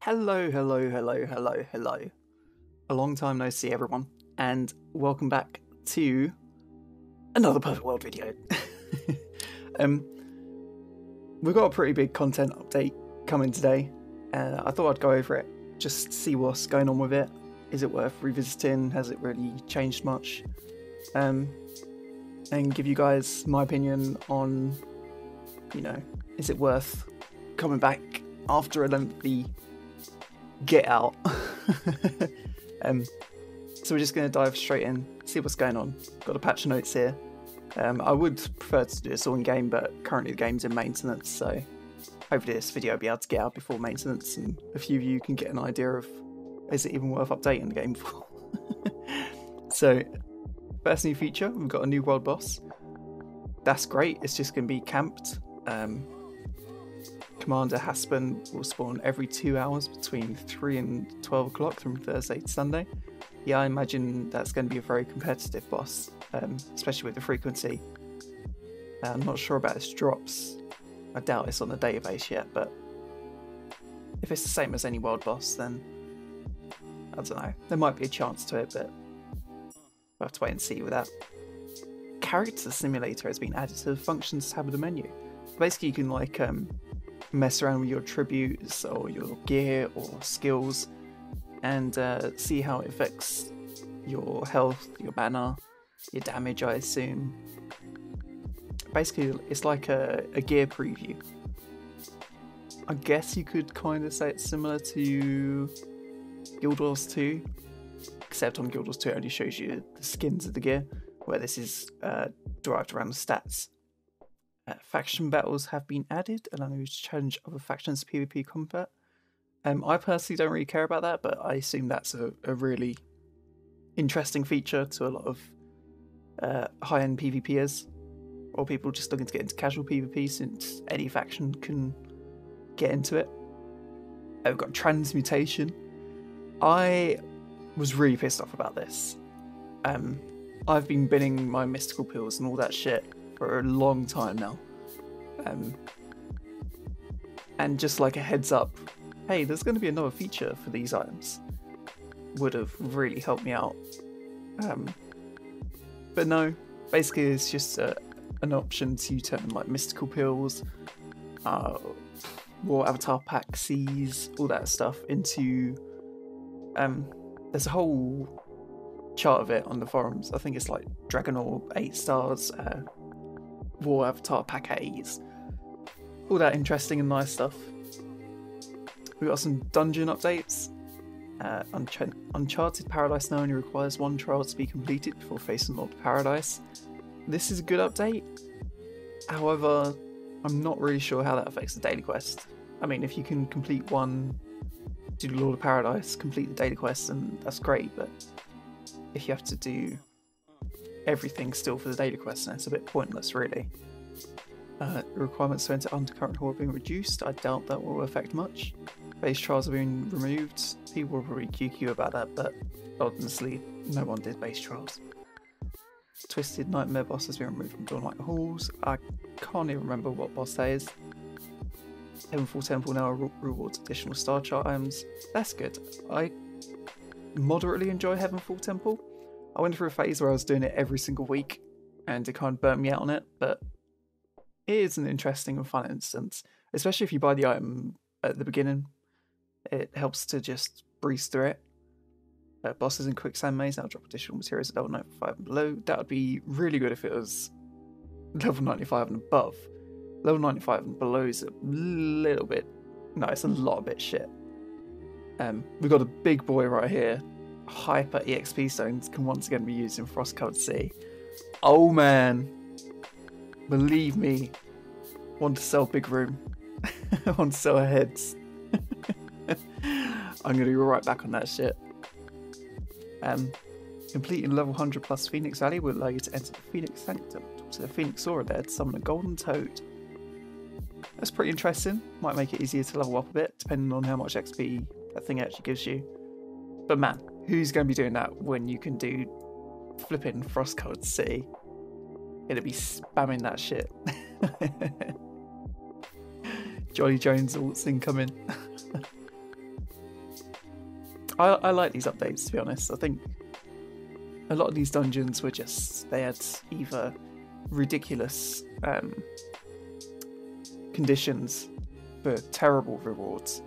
Hello, hello, hello, hello, hello. A long time no see, everyone, and welcome back to another Perfect World video. um, we've got a pretty big content update coming today, and I thought I'd go over it, just see what's going on with it. Is it worth revisiting? Has it really changed much? And give you guys my opinion on, is it worth coming back after a lengthy get out? So we're just going to dive straight in, see what's going on. Got a patch of notes here. I would prefer to do this all in game, but currently the game's in maintenance, so hopefully this video will be able to get out before maintenance and a few of you can get an idea of, is it even worth updating the game for? So first new feature, we've got a new world boss. That's great, it's just going to be camped. Commander Haspen will spawn every 2 hours between 3 and 12 o'clock from Thursday to Sunday. Yeah, I imagine that's going to be a very competitive boss, especially with the frequency. I'm not sure about its drops. I doubt it's on the database yet, but if it's the same as any world boss, then I don't know. There might be a chance to it, but we'll have to wait and see with that. Character Simulator has been added to the Functions tab of the menu. Basically, you can mess around with your attributes or your gear or skills and see how it affects your health, your mana, your damage, I assume. Basically, it's like a gear preview. I guess you could kind of say it's similar to Guild Wars 2, except on Guild Wars 2 it only shows you the skins of the gear, where this is derived around the stats. Faction battles have been added, allowing you to challenge other factions to PvP combat. I personally don't really care about that, but I assume that's a really interesting feature to a lot of high-end PvPers, or people just looking to get into casual PvP, since any faction can get into it. We've got transmutation. I was really pissed off about this. I've been binning my mystical pills and all that shit for a long time now, and just like a heads up, hey, there's going to be another feature for these items, would have really helped me out, but no, basically it's just an option to turn like mystical pills, war avatar pack C's, all that stuff into, there's a whole chart of it on the forums. I think it's like Dragon Orb 8 stars, War Avatar Pack A's, all that interesting and nice stuff. We've got some dungeon updates. Uncharted Paradise now only requires one trial to be completed before facing Lord of Paradise. This is a good update. However, I'm not really sure how that affects the daily quest. I mean, if you can complete one, do Lord of Paradise, complete the daily quest, and that's great, but if you have to do everything still for the daily quest, and it's a bit pointless, really. Requirements to enter Undercurrent Hall have been reduced. I doubt that will affect much. Base trials have been removed. People will probably QQ about that, but honestly, no one did base trials. Twisted Nightmare boss has been removed from Dawnlight Halls. I can't even remember what boss that is. Heavenfall Temple now rewards additional star chart items. That's good. I moderately enjoy Heavenfall Temple. I went through a phase where I was doing it every single week and it kind of burnt me out on it, but it is an interesting and fun instance, especially if you buy the item at the beginning. It helps to just breeze through it. Bosses in Quicksand Maze now drop additional materials at level 95 and below. That would be really good if it was level 95 and above. Level 95 and below is a little bit, no, it's a lot of bit shit. We've got a big boy right here. Hyper EXP stones can once again be used in Frost-Covered Sea. Oh man, believe me, want to sell big room. I want to sell heads. I'm going to go right back on that shit. Completing level 100 plus Phoenix Alley will allow you to enter the Phoenix Sanctum. To the Phoenix Aura there to summon a golden toad. That's pretty interesting. Might make it easier to level up a bit, depending on how much XP that thing actually gives you. But man, who's going to be doing that when you can do flipping Frost-Covered Sea? Gonna be spamming that shit. Jolly Jones ults incoming. I like these updates, to be honest. I think a lot of these dungeons were just, they had either ridiculous conditions for terrible rewards,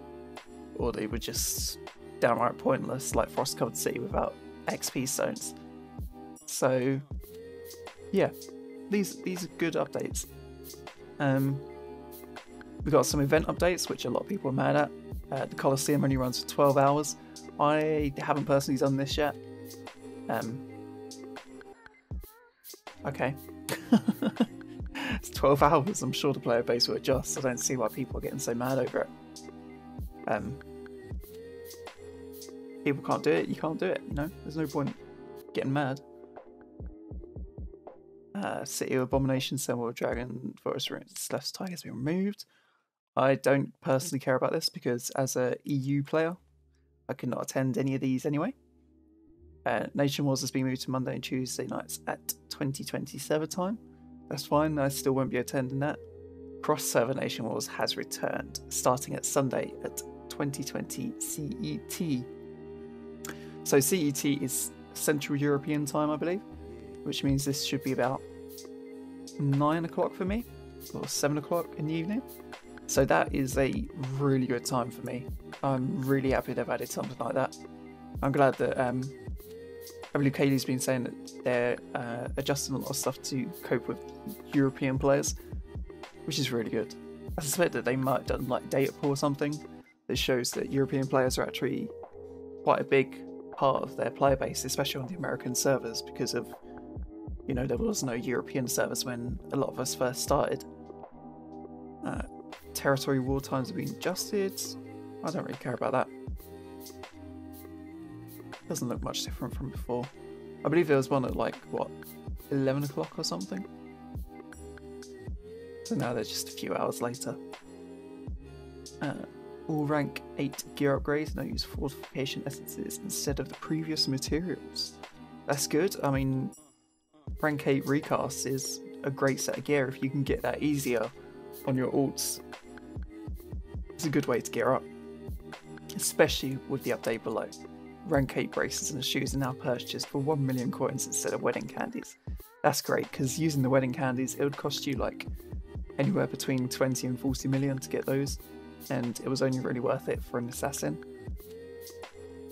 or they were just downright pointless, like Frost Covered City without XP stones. So yeah, these are good updates. We got some event updates, which a lot of people are mad at. The Coliseum only runs for 12 hours. I haven't personally done this yet. Okay. It's 12 hours. I'm sure the player base will adjust. I don't see why people are getting so mad over it. People can't do it, you can't do it, you know? There's no point getting mad. City of Abomination, Symbol of Dragon, Forest Ruins, Left Tiger has been removed. I don't personally care about this because as a EU player, I could not attend any of these anyway. Nation Wars has been moved to Monday and Tuesday nights at 2020 server time. That's fine, I still won't be attending that. Cross server Nation Wars has returned, starting at Sunday at 2020 CET. So CET is Central European time, I believe, which means this should be about 9 o'clock for me, or 7 o'clock in the evening. So that is a really good time for me. I'm really happy they've added something like that. I'm glad that I believe Kaylee's been saying that they're adjusting a lot of stuff to cope with European players, which is really good. I suspect that they might have done like data pool or something that shows that European players are actually quite a big part of their player base, especially on the American servers, because of, you know, there was no European servers when a lot of us first started. Territory war times have been adjusted. I don't really care about that. Doesn't look much different from before. I believe there was one at like, what, 11 o'clock or something? So now they're just a few hours later. All rank 8 gear upgrades now use fortification essences instead of the previous materials. That's good. I mean, rank 8 recast is a great set of gear if you can get that easier on your alts. It's a good way to gear up, especially with the update below. Rank 8 braces and shoes are now purchased for 1 million coins instead of wedding candies. That's great, because using the wedding candies, it would cost you like anywhere between 20 and 40 million to get those, and it was only really worth it for an assassin.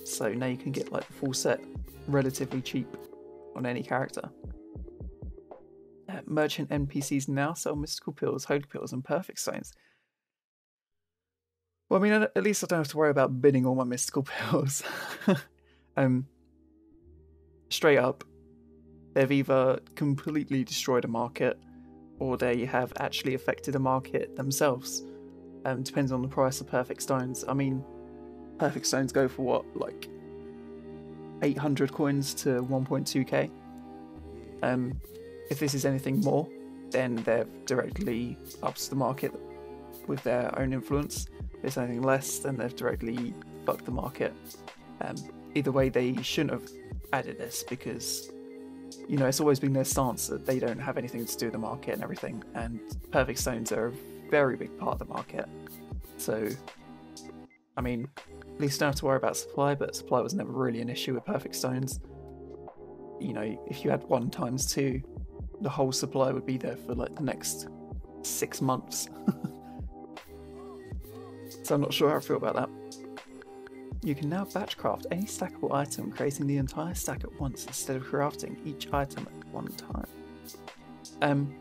So now you can get like the full set relatively cheap on any character. Merchant NPCs now sell mystical pills, holy pills, and perfect stones. Well, I mean, at least I don't have to worry about bidding all my mystical pills. Straight up, they've either completely destroyed a market, or they have actually affected a market themselves. Depends on the price of perfect stones. I mean, perfect stones go for what, like 800 coins to 1.2k. If this is anything more, then they've directly upped the market with their own influence. If it's anything less, then they've directly fucked the market. Either way, they shouldn't have added this because, you know, it's always been their stance that they don't have anything to do with the market and everything, and perfect stones are a very big part of the market. So, I mean, at least don't have to worry about supply, but supply was never really an issue with perfect stones. You know, if you had 1 times 2, the whole supply would be there for like the next 6 months. So I'm not sure how I feel about that. You can now batch craft any stackable item, creating the entire stack at once instead of crafting each item at one time.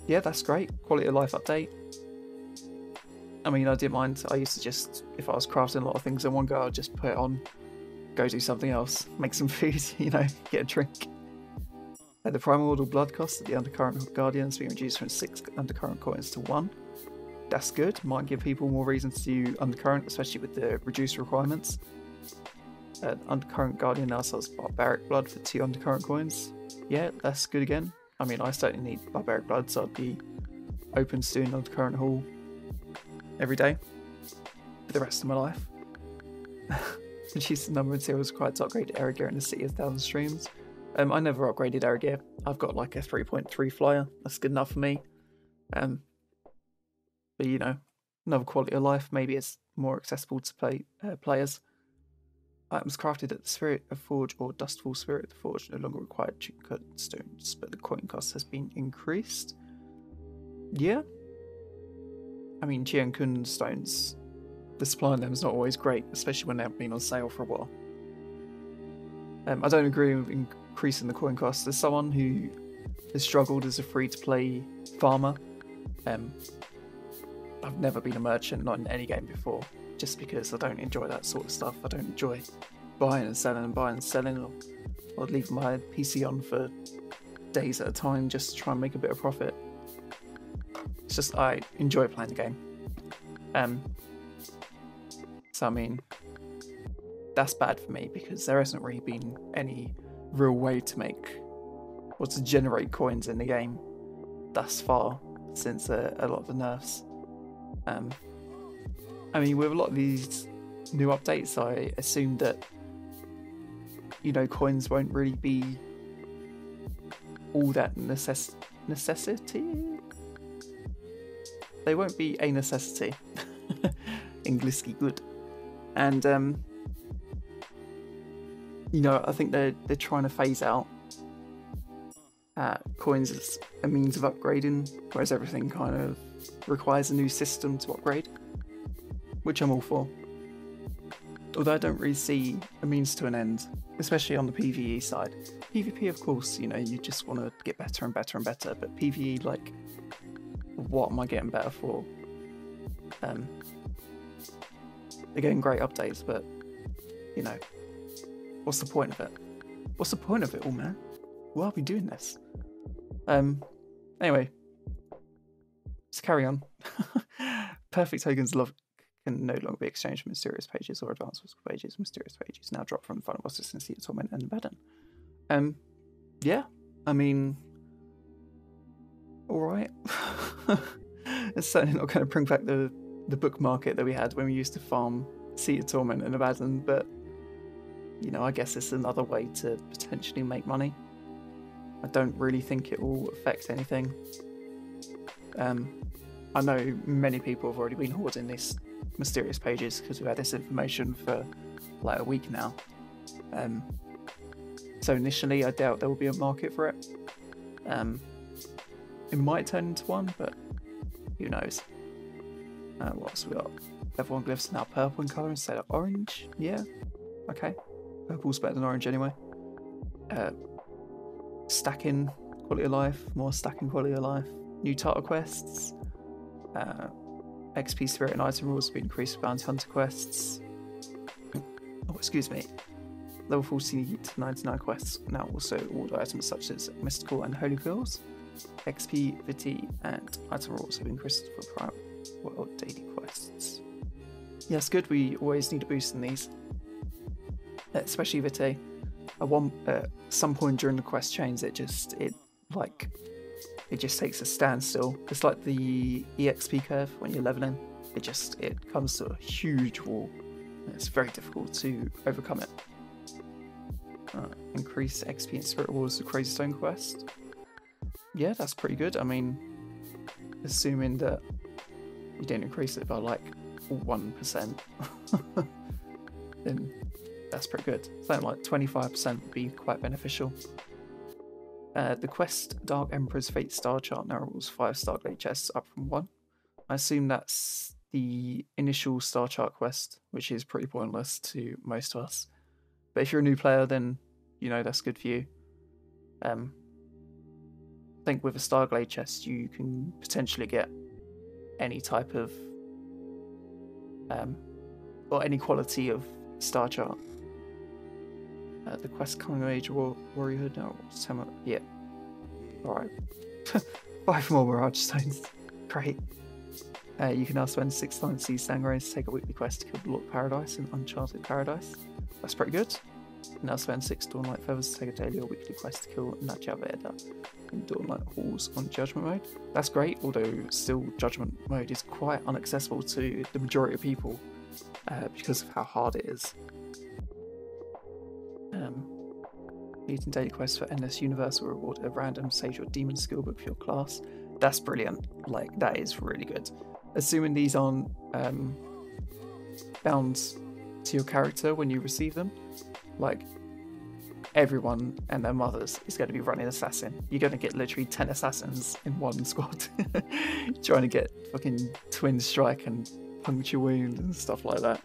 Yeah, that's great. Quality of life update. I mean, I didn't mind. I used to just, if I was crafting a lot of things in one go, I'd just put it on, go do something else, make some food, you know, get a drink. The primordial blood cost of the Undercurrent Guardian has been reduced from 6 Undercurrent coins to 1. That's good. Might give people more reasons to do Undercurrent, especially with the reduced requirements. Undercurrent Guardian now sells Barbaric Blood for 2 Undercurrent coins. Yeah, that's good again. I mean, I certainly need Barbaric Blood, so I'd be open to doing Undercurrent Hall every day for the rest of my life. Reduce the number of materials required to upgrade air gear in the City of 1,000 Streams. I never upgraded air gear. I've got like a 3.3 flyer. That's good enough for me. But you know, another quality of life. Maybe it's more accessible to players. Items crafted at the Spirit of Forge or Dustfall Spirit of the Forge no longer require cut stones, but the coin cost has been increased. Yeah. I mean, Jiankun stones, the supply of them is not always great, especially when they haven't been on sale for a while. I don't agree with increasing the coin cost. As someone who has struggled as a free-to-play farmer, I've never been a merchant, not in any game before, just because I don't enjoy that sort of stuff. I don't enjoy buying and selling, or leaving my PC on for days at a time just to try and make a bit of profit. It's just, I enjoy playing the game. So I mean, that's bad for me because there hasn't really been any real way to make or to generate coins in the game thus far since a lot of the nerfs. I mean, with a lot of these new updates, I assume that, you know, coins won't really be all that necessity. They won't be a necessity. Englishly good. And you know, I think they're trying to phase out coins as a means of upgrading, whereas everything kind of requires a new system to upgrade, which I'm all for. Although I don't really see a means to an end, especially on the PvE side. PvP, of course, you know, you just want to get better and better and better, but PvE, like, what am I getting better for? They're getting great updates, but, you know, what's the point of it? What's the point of it all, man? Why are we doing this? Anyway, let's carry on. Perfect tokens can no longer be exchanged for mysterious pages or advanced pages. Mysterious pages now drop from the final bosses in Sea of Torment and Abaddon. Yeah, I mean, alright. It's certainly not going to bring back the book market that we had when we used to farm Sea of Torment and Abaddon, but, you know, I guess it's another way to potentially make money. I don't really think it will affect anything. I know many people have already been hoarding these mysterious pages because we've had this information for like a week now. So initially I doubt there will be a market for it. It might turn into one, but who knows. What else we got? Level 1 glyphs are now purple in colour instead of orange. Yeah, okay. Purple's better than orange anyway. Stacking quality of life, more stacking quality of life. New title quests. XP spirit and item rules have been increased for bounty hunter quests. Oh, excuse me. Level 40 to 99 quests now also order items such as mystical and holy pills. XP, Viti, and item rules have been increased for private world daily quests. Yes, good. We always need a boost in these, especially Viti. At some point during the quest chains, it just takes a standstill. It's like the EXP curve when you're leveling. It comes to a huge wall. It's very difficult to overcome it. Increase XP and Spirit Wars the Crazy Stone quest. Yeah, that's pretty good. I mean, assuming that you didn't increase it by like 1%, then that's pretty good. Something like 25% would be quite beneficial. The quest Dark Emperor's Fate Star Chart now rules 5 Stargate chests up from 1. I assume that's the initial Star Chart quest, which is pretty pointless to most of us. But if you're a new player, then, you know, that's good for you. I think with a Starglade chest, you can potentially get any type of, or any quality of Star Chart. The quest Coming of Age Warriorhood now. Yeah. Alright. 5 more Mirage Stones. Great. You can now spend 6 times Sea Stingrays to take a weekly quest to kill the Lord of Paradise in Uncharted Paradise. That's pretty good. You can now spend 6 Dawnlight Feathers to take a daily or weekly quest to kill Nachaveda in Dawnlight Halls on Judgment Mode. That's great, although still Judgment Mode is quite inaccessible to the majority of people because of how hard it is. Completing daily quests for Endless Universe will reward a random Sage or Demon skill book for your class. That's brilliant. Like, that is really good. Assuming these aren't bound to your character when you receive them, like everyone and their mothers is going to be running assassin. You're going to get literally 10 assassins in one squad trying to get fucking twin strike and puncture wound and stuff like that.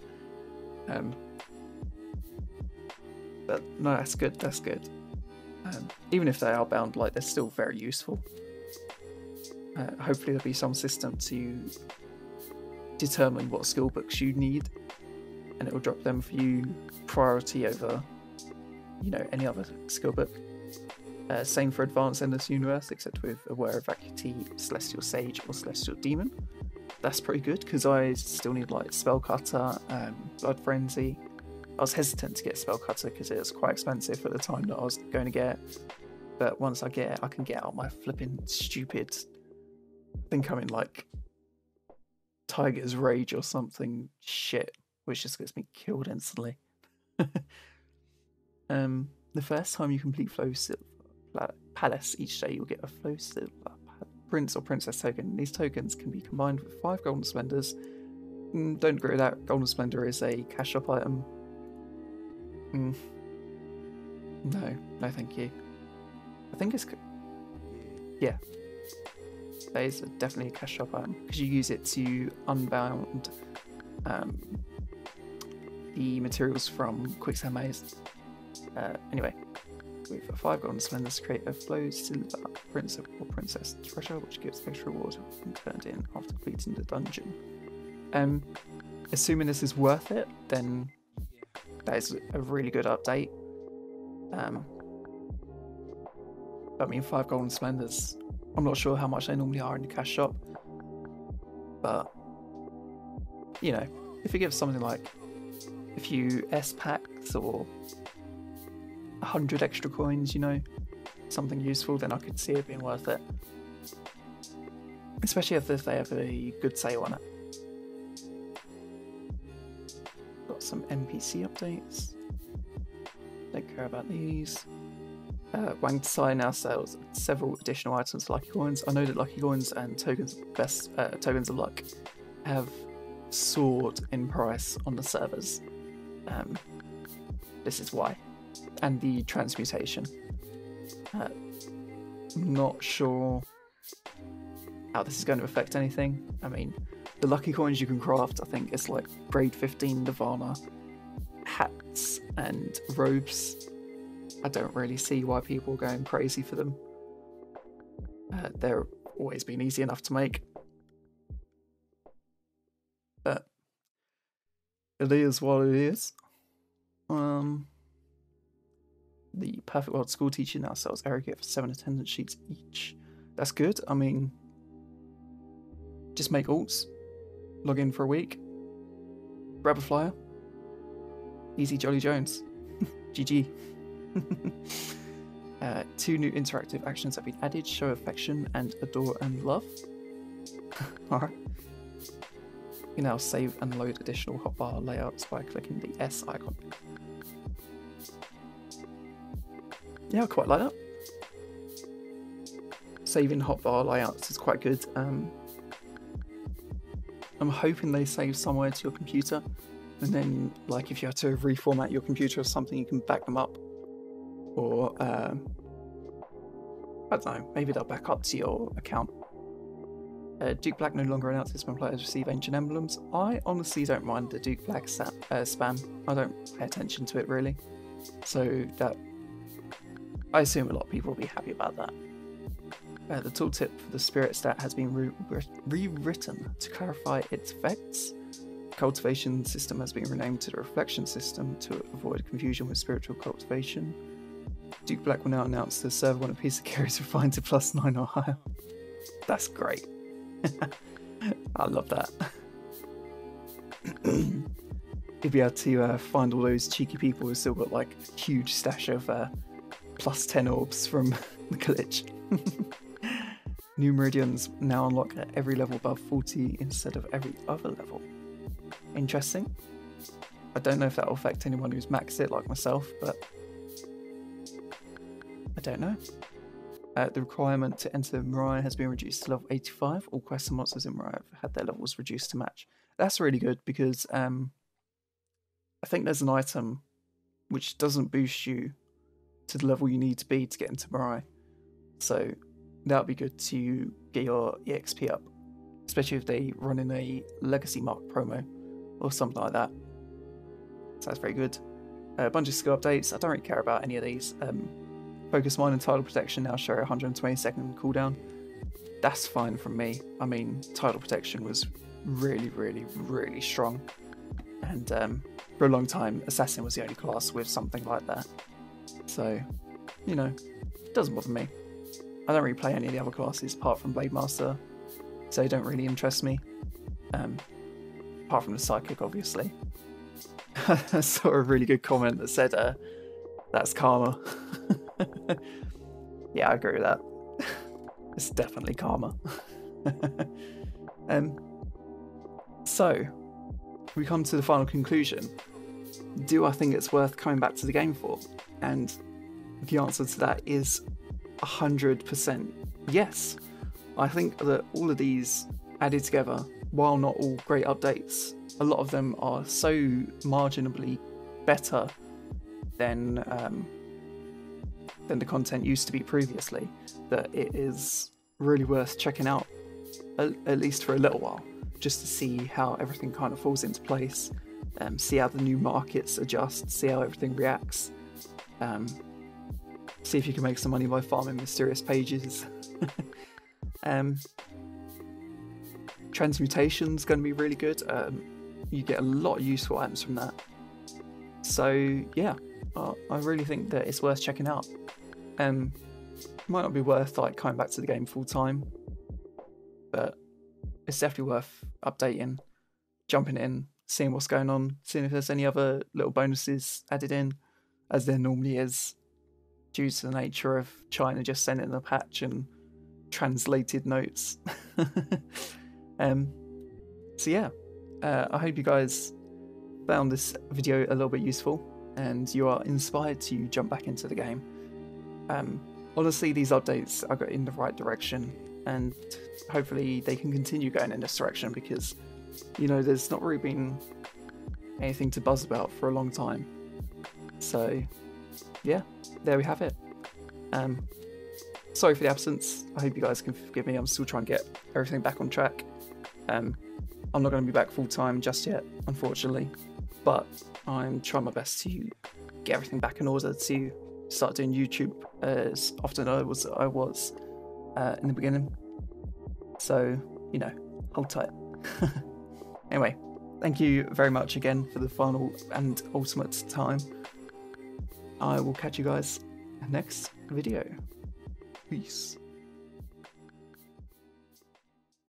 But no, that's good, that's good. Even if they are bound, like, they're still very useful. Hopefully there'll be some system to determine what skill books you need, and it will drop them for you priority over, you know, any other skill book. Same for Advanced Endless Universe, except with Aware of Vacuity, Celestial Sage, or Celestial Demon. That's pretty good, because I still need, like, Spellcutter, Blood Frenzy. I was hesitant to get Spellcutter because it was quite expensive at the time that I was going to get it. But once I get it, I can get out my flipping stupid... I think I'm in, like, Tiger's Rage or something shit, which just gets me killed instantly. The first time you complete Flow Silver Palace each day, you'll get a Flow Silver Prince or Princess token. These tokens can be combined with 5 Golden Splendors. Don't agree with that. Golden Splendor is a cash shop item. No thank you. I think it's... yeah. That is definitely a cash shop item, because you use it to unbound the materials from Quicksand Maze. Anyway, with 5 Golden Splendors, create a Flow Silver Prince or Princess treasure, which gives extra reward when turned in after completing the dungeon. Assuming this is worth it, then that is a really good update. I mean, 5 Golden Splendors, I'm not sure how much they normally are in the cash shop, but, you know, if it gives something like a few S packs or 100 extra coins, you know, something useful, then I could see it being worth it. Especially if they have a good sale on it. Got some NPC updates. Don't care about these. Wang Tsai now sells several additional items to Lucky Coins. I know that Lucky Coins and tokens of luck have soared in price on the servers. This is why. And the transmutation. Not sure how this is going to affect anything. I mean, the Lucky Coins you can craft, I think it's like grade 15 Nirvana hats and robes. I don't really see why people are going crazy for them. They're always been easy enough to make. But it is what it is. The Perfect World School Teacher now sells aggregate for 7 attendance sheets each. That's good. I mean, just make alts, log in for a week, grab a flyer, easy Jolly Jones. GG. 2 new interactive actions have been added: show affection and adore and love. Alright. You can now save and load additional hotbar layouts by clicking the S icon. Yeah, I quite like that. Saving hotbar layouts is quite good. I'm hoping they save somewhere to your computer, and then, like, if you have to reformat your computer or something, you can back them up. Or, I don't know, maybe they'll back up to your account. Duke Black no longer announces when players receive ancient emblems. I honestly don't mind the Duke Black spam. I don't pay attention to it, really. So that, I assume a lot of people will be happy about that. The tooltip for the spirit stat has been rewritten to clarify its effects. The cultivation system has been renamed to the reflection system to avoid confusion with spiritual cultivation. Duke Black will now announce the server when a piece of gear is refined to +9 or higher. That's great. I love that. You'll be able to find all those cheeky people who've still got, like, a huge stash of +10 orbs from the glitch. New meridians now unlock at every level above 40 instead of every other level. Interesting. I don't know if that will affect anyone who's maxed it like myself, but I don't know. The requirement to enter Mariah has been reduced to level 85. All quests and monsters in Mariah have had their levels reduced to match. That's really good, because I think there's an item which doesn't boost you to the level you need to be to get into Mirai. So that would be good to get your EXP up, especially if they run in a Legacy Mark promo or something like that. So that's very good. A bunch of skill updates. I don't really care about any of these. Focus Mine and Tidal Protection now show 120-second cooldown. That's fine from me. I mean, Tidal Protection was really, really, really strong. And for a long time, Assassin was the only class with something like that. So, you know, it doesn't bother me. I don't really play any of the other classes apart from Blade Master, so they don't really interest me. Apart from the Psychic, obviously. I saw a really good comment that said, that's karma. Yeah, I agree with that. It's definitely karma. So, we come to the final conclusion. Do I think it's worth coming back to the game for? And the answer to that is 100% yes. I think that all of these added together, while not all great updates, a lot of them are so marginally better than the content used to be previously, that it is really worth checking out, at least for a little while, just to see how everything kind of falls into place, see how the new markets adjust, see how everything reacts, see if you can make some money by farming mysterious pages. Transmutation's going to be really good. You get a lot of useful items from that. So yeah, I really think that it's worth checking out. Might not be worth like coming back to the game full time, but it's definitely worth updating, jumping in, seeing what's going on, seeing if there's any other little bonuses added in, as there normally is, due to the nature of China just sending a patch and translated notes. So yeah, I hope you guys found this video a little bit useful and you are inspired to jump back into the game. Honestly, these updates are going in the right direction, and hopefully they can continue going in this direction, because, you know, there's not really been anything to buzz about for a long time. So yeah, there we have it. Sorry for the absence. I hope you guys can forgive me. I'm still trying to get everything back on track. I'm not going to be back full time just yet, unfortunately, but I'm trying my best to get everything back in order to start doing YouTube as often as I was in the beginning. So, you know, hold tight. Anyway, thank you very much again for the final and ultimate time. I will catch you guys next video. Peace.